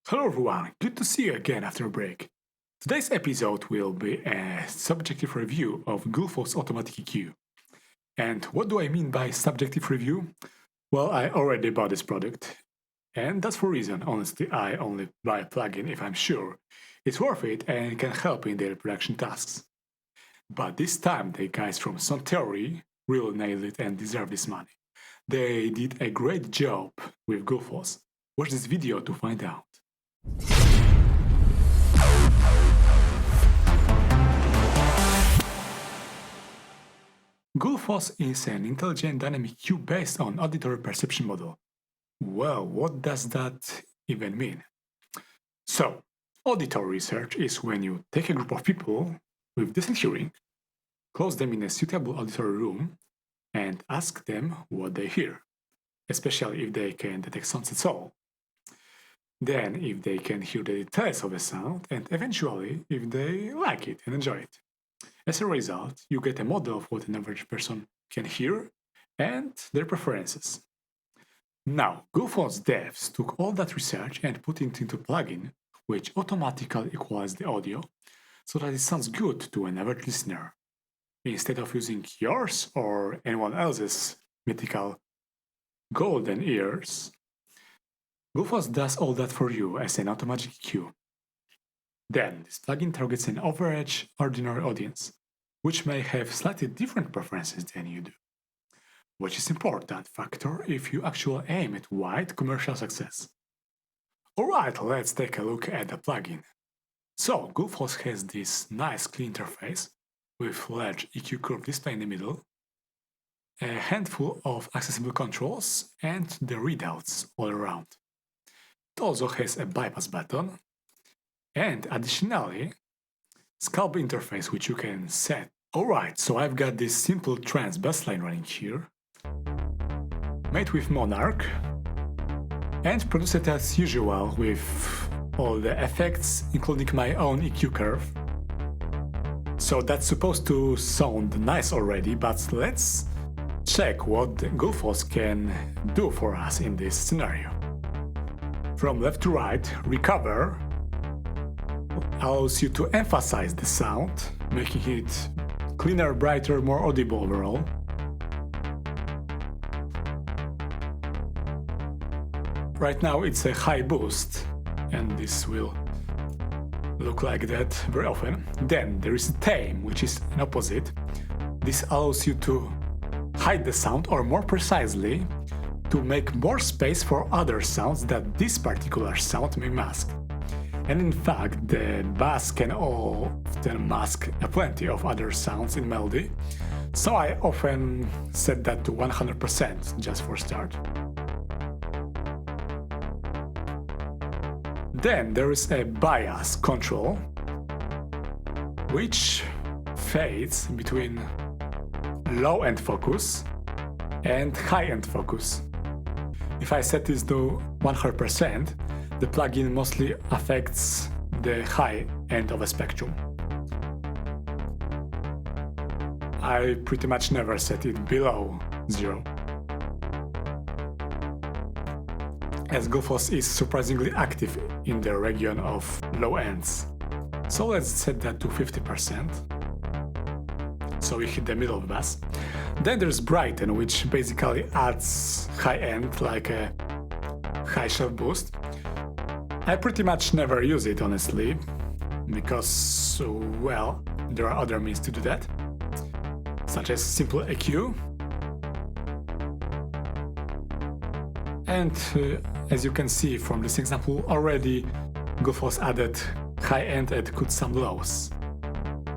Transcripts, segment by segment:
Hello everyone, good to see you again after a break. Today's episode will be a subjective review of Gullfoss Automatic EQ. And what do I mean by subjective review? Well, I already bought this product, and that's for a reason. Honestly, I only buy a plugin if I'm sure it's worth it and can help in daily production tasks. But this time, the guys from Untitled really nailed it and deserve this money. They did a great job with Gullfoss. Watch this video to find out. Gullfoss is an intelligent dynamic cube based on auditory perception model. Well, what does that even mean? So, auditory research is when you take a group of people with decent hearing, close them in a suitable auditory room, and ask them what they hear, especially if they can detect sounds at all. Then, if they can hear the details of a sound, and eventually, if they like it and enjoy it. As a result, you get a model of what an average person can hear and their preferences. Now, Gullfoss devs took all that research and put it into a plugin which automatically equalizes the audio so that it sounds good to an average listener. Instead of using yours or anyone else's mythical golden ears, Gullfoss does all that for you as an automatic EQ. Then, this plugin targets an average, ordinary audience, which may have slightly different preferences than you do, which is an important factor if you actually aim at wide commercial success. Alright, let's take a look at the plugin. So, Gullfoss has this nice clean interface with large EQ curve display in the middle, a handful of accessible controls, and the readouts all around. It also has a bypass button, and additionally, scalp interface which you can set. Alright, so I've got this simple trance bassline running here, made with Monarch, and produced it as usual with all the effects, including my own EQ curve. So that's supposed to sound nice already, but let's check what Gullfoss can do for us in this scenario. From left to right, recover allows you to emphasize the sound, making it cleaner, brighter, more audible overall. Right now it's a high boost, and this will look like that very often. Then there is a tame, which is an opposite. This allows you to hide the sound, or more precisely, to make more space for other sounds that this particular sound may mask. And in fact, the bass can often mask plenty of other sounds in melody, so I often set that to 100% just for start. Then there is a bias control, which fades between low-end focus and high-end focus. If I set this to 100%, the plugin mostly affects the high end of a spectrum. I pretty much never set it below 0. As Gullfoss is surprisingly active in the region of low ends. So let's set that to 50%. So we hit the middle of the bass. Then there's Brighten, which basically adds high end, like a high shelf boost. I pretty much never use it, honestly, because, well, there are other means to do that, such as simple EQ. And as you can see from this example already, Gullfoss added high end and cut some lows.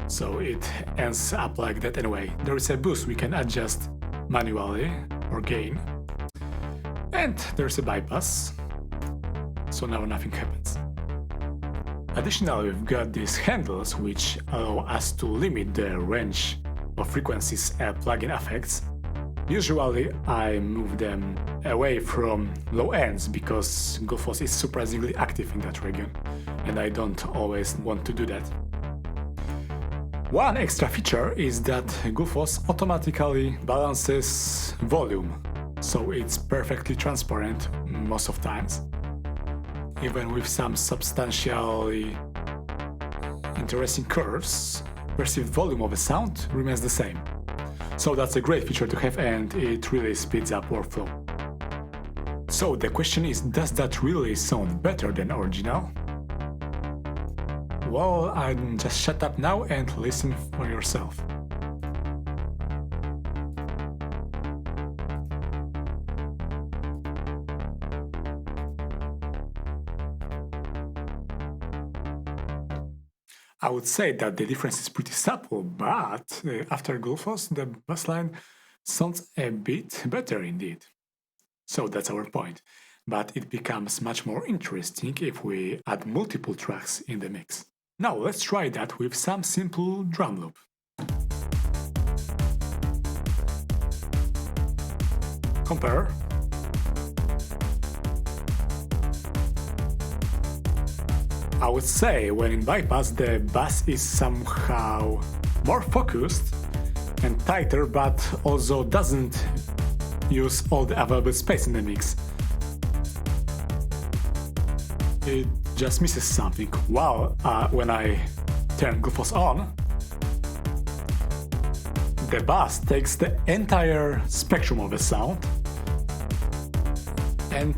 So it ends up like that anyway. There is a boost we can adjust manually, or gain. And there's a bypass. So now nothing happens. Additionally, we've got these handles which allow us to limit the range of frequencies a plugin affects. Usually I move them away from low ends because Gullfoss is surprisingly active in that region, and I don't always want to do that. One extra feature is that Gullfoss automatically balances volume, so it's perfectly transparent most of times. even with some substantially interesting curves, perceived volume of a sound remains the same. So that's a great feature to have, and it really speeds up workflow. So the question is, does that really sound better than original? Well, I'll just shut up now and listen for yourself. I would say that the difference is pretty subtle, but after Gullfoss, the bassline sounds a bit better indeed. So that's our point. But it becomes much more interesting if we add multiple tracks in the mix. Now let's try that with some simple drum loop. Compare. I would say when in bypass the bass is somehow more focused and tighter, but also doesn't use all the available space in the mix. It just misses something. While when I turn Gullfoss on, the bass takes the entire spectrum of the sound and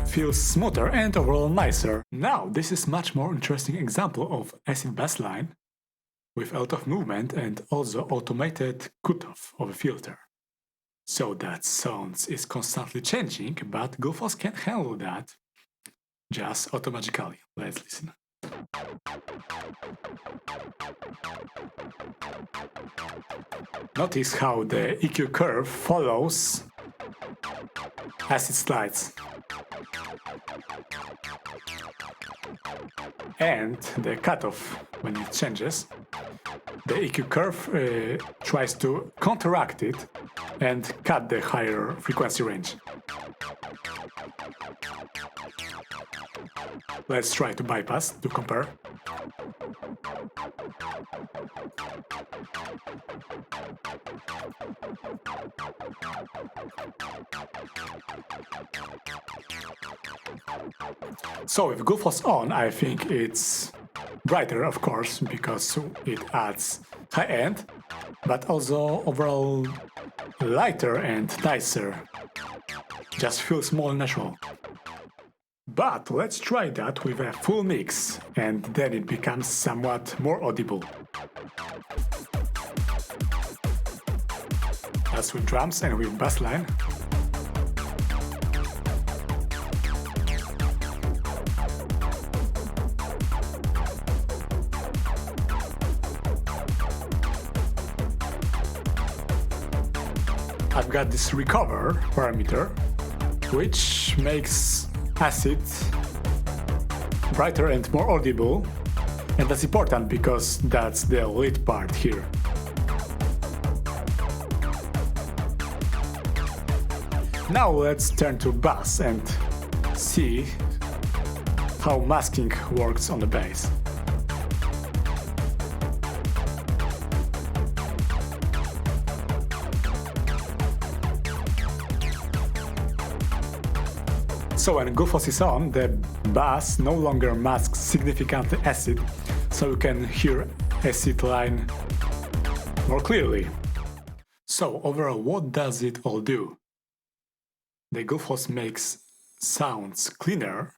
feels smoother and overall nicer. Now, this is much more interesting example of acid bassline with a lot of movement and also automated cutoff of a filter. So that sound is constantly changing, but Gullfoss can handle that just automatically. Let's listen. Notice how the EQ curve follows as it slides. And the cutoff, when it changes, the EQ curve tries to counteract it and cut the higher frequency range. Let's try to bypass to compare. So with Gullfoss on, I think it's brighter, of course, because it adds high end, but also overall lighter and nicer. Just feels more natural. But let's try that with a full mix, and then it becomes somewhat more audible. As with drums and with bassline. I've got this recover parameter, which makes acid brighter and more audible, and that's important because that's the lead part here. Now let's turn to bass and see how masking works on the bass. So when Gullfoss is on, the bass no longer masks significantly acid, so you can hear acid line more clearly. So overall, what does it all do? The Gullfoss makes sounds cleaner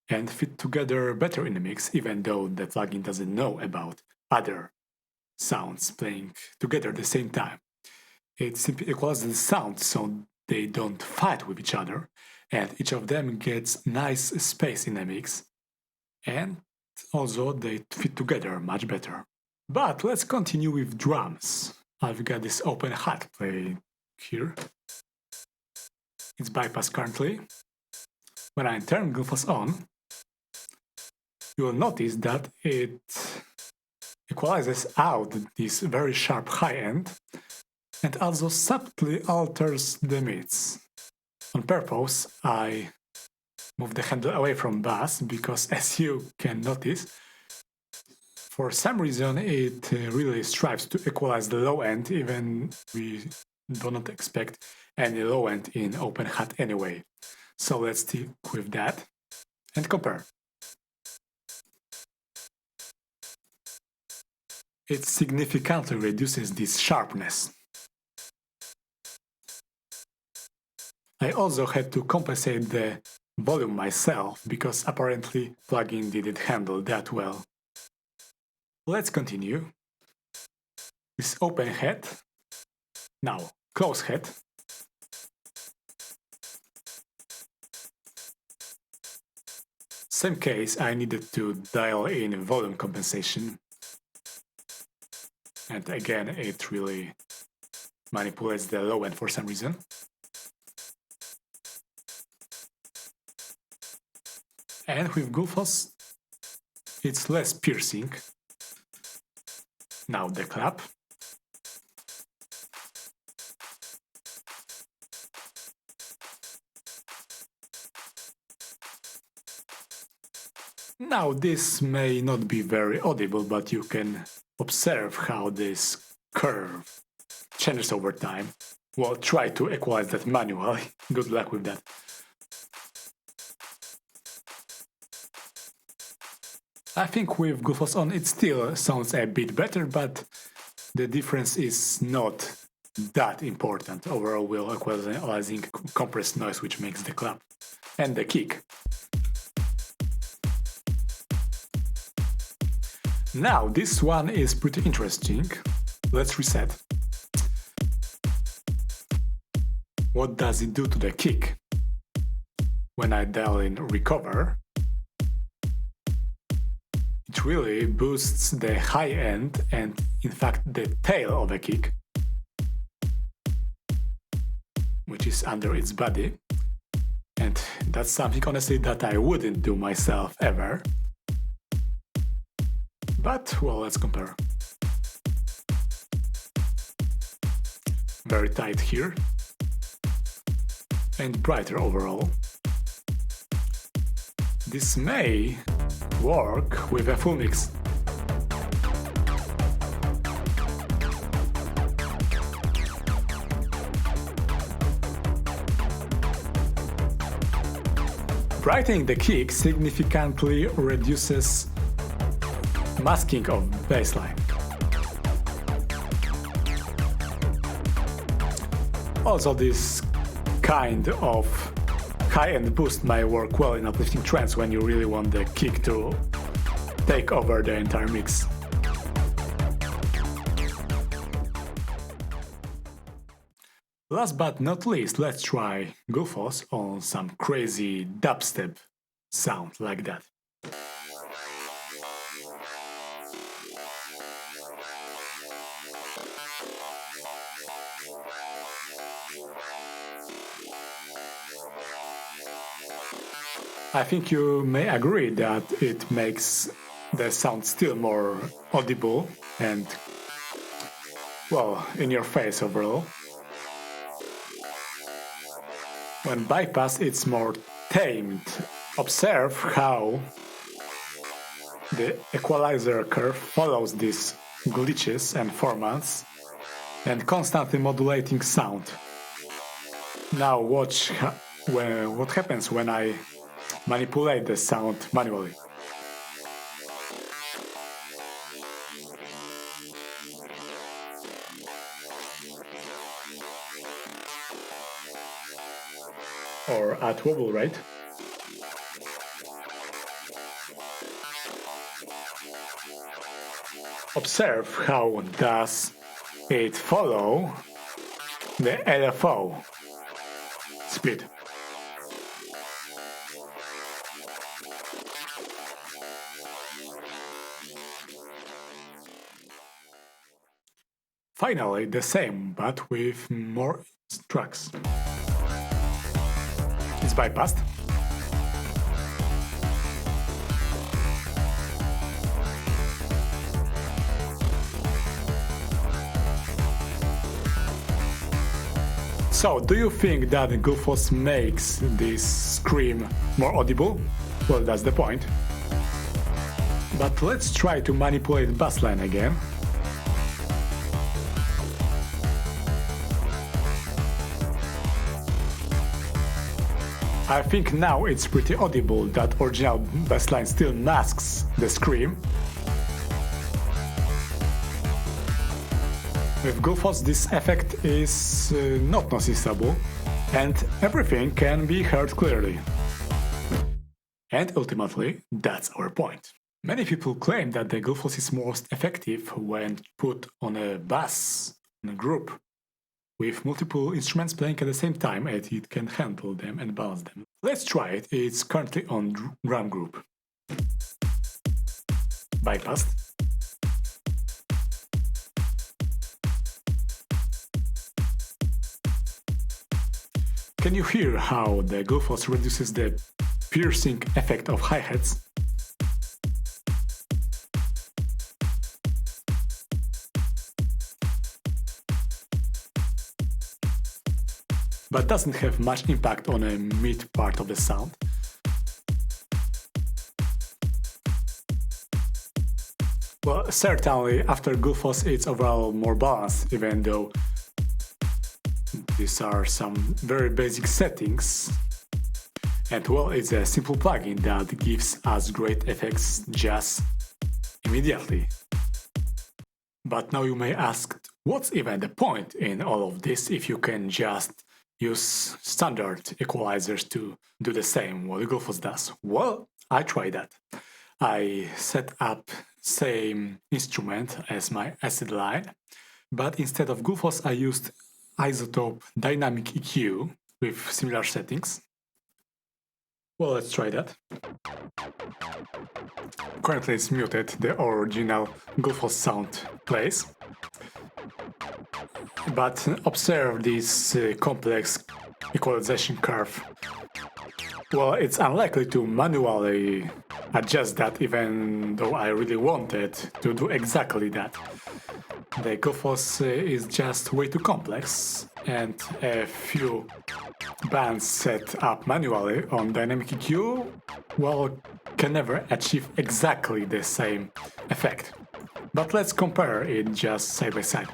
and fit together better in the mix, even though the plugin doesn't know about other sounds playing together at the same time. It simply equalizes the sound so they don't fight with each other, and each of them gets nice space in the mix, and also they fit together much better. But let's continue with drums. I've got this open hat playing here. It's bypassed currently. When I turn Gullfoss on, you will notice that it equalizes out this very sharp high end and also subtly alters the mids. On purpose, I move the handle away from bass because, as you can notice, for some reason it really strives to equalize the low end, even we do not expect any low end in open hat anyway. So let's stick with that. and compare. It significantly reduces this sharpness. I also had to compensate the volume myself because apparently plugin didn't handle that well. Let's continue. This open head. Now close head. Same case, I needed to dial in volume compensation. And again, it really manipulates the low end for some reason. And with Gullfoss, it's less piercing. Now the clap. Now this may not be very audible, but you can observe how this curve changes over time. Well, try to equalize that manually. Good luck with that. I think with Gullfoss on it still sounds a bit better, but the difference is not that important. Overall, we're equalizing compressed noise, which makes the clap and the kick. Now, this one is pretty interesting. Let's reset. What does it do to the kick? When I dial in recover, it really boosts the high end and, in fact, the tail of the kick, which is under its body. And that's something, honestly, that I wouldn't do myself ever. But, well, let's compare. Very tight here. And brighter overall. This may work with a full mix. Brightening the kick significantly reduces masking of bassline. Also, this kind of high-end boost might work well in uplifting trance when you really want the kick to take over the entire mix. Last but not least, let's try Gullfoss on some crazy dubstep sound like that. I think you may agree that it makes the sound still more audible and, well, in your face overall. When bypass, it's more tamed. Observe how the equalizer curve follows these glitches and formats and constantly modulating sound. Now watch what happens when I manipulate the sound manually. Or at wobble rate. Observe how does it follow the LFO split. Finally, the same, but with more tracks. It's bypassed. So, do you think that Gullfoss makes this scream more audible? Well, that's the point. But let's try to manipulate Bassline again. I think now it's pretty audible that original bassline still masks the scream. With Gullfoss this effect is not noticeable and everything can be heard clearly. And ultimately, that's our point. Many people claim that the Gullfoss is most effective when put on a bass in a group with multiple instruments playing at the same time, and it can handle them and balance them. Let's try it. It's currently on drum group. Bypassed. Can you hear how the Gullfoss reduces the piercing effect of hi-hats? But doesn't have much impact on a mid part of the sound. Well, certainly after Gullfoss it's overall more balanced, even though these are some very basic settings. And well, it's a simple plugin that gives us great effects just immediately. But now you may ask, what's even the point in all of this if you can just use standard equalizers to do the same what Gullfoss does? Well, I tried that. I set up same instrument as my acid line, but instead of Gullfoss I used iZotope dynamic EQ with similar settings. Well, let's try that. Currently it's muted, the original Gullfoss sound plays. But observe this complex equalization curve. Well, it's unlikely to manually adjust that, even though I really wanted to do exactly that. The Gullfoss is just way too complex, and a few bands set up manually on dynamic EQ, well, can never achieve exactly the same effect. But let's compare it just side by side.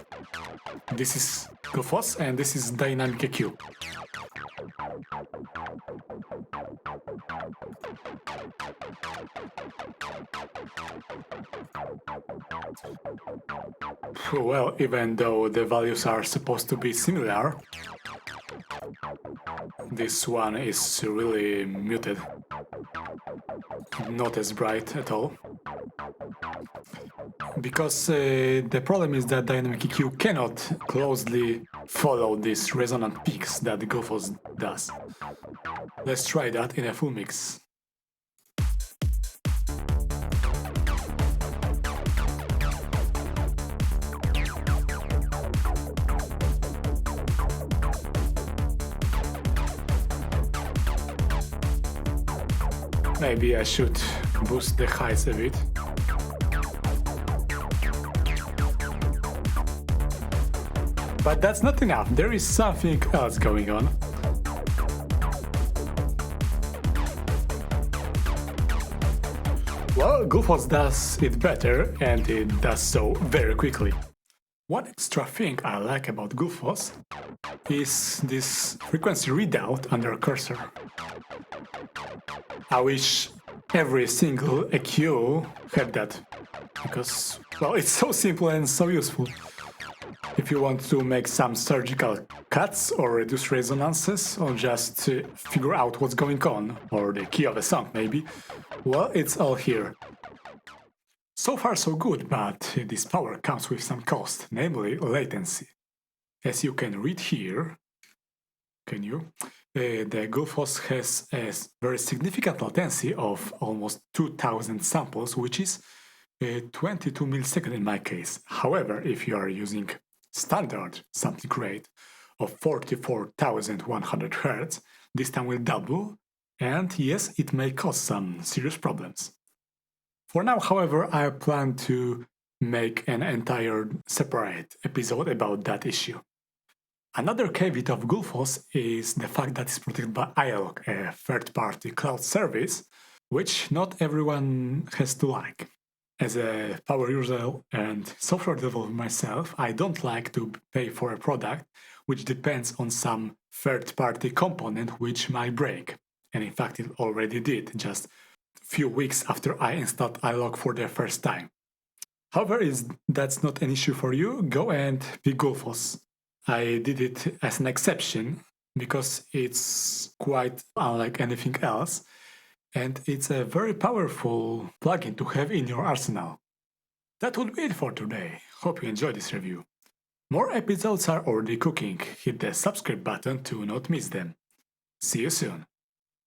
This is Gullfoss and this is dynamic EQ. Well, even though the values are supposed to be similar, this one is really muted, not as bright at all. Because the problem is that dynamic EQ cannot closely follow these resonant peaks that the Gullfoss does. Let's try that in a full mix. Maybe I should boost the highs a bit. But that's not enough, there is something else going on. Well, Gullfoss does it better, and it does so very quickly. One extra thing I like about Gullfoss is this frequency readout under cursor. I wish every single EQ had that, because, well, it's so simple and so useful. If you want to make some surgical cuts or reduce resonances or just figure out what's going on, or the key of a song maybe, well, it's all here. So far so good, but this power comes with some cost, namely latency. As you can read here, can you? The Gullfoss has a very significant latency of almost 2000 samples, which is 22 milliseconds in my case. However, if you are using standard sampling rate of 44,100 Hz, this time will double, and yes, it may cause some serious problems. For now, however, I plan to make an entire separate episode about that issue. Another caveat of Gullfoss is the fact that it's protected by iLok, a third-party cloud service, which not everyone has to like. As a power user and software developer myself, I don't like to pay for a product which depends on some third-party component which might break. and in fact it already did just a few weeks after I installed iLok for the first time. However, if that's not an issue for you, go and pick Gullfoss. I did it as an exception because it's quite unlike anything else, and it's a very powerful plugin to have in your arsenal. That would be it for today. Hope you enjoyed this review. More episodes are already cooking. Hit the subscribe button to not miss them. See you soon.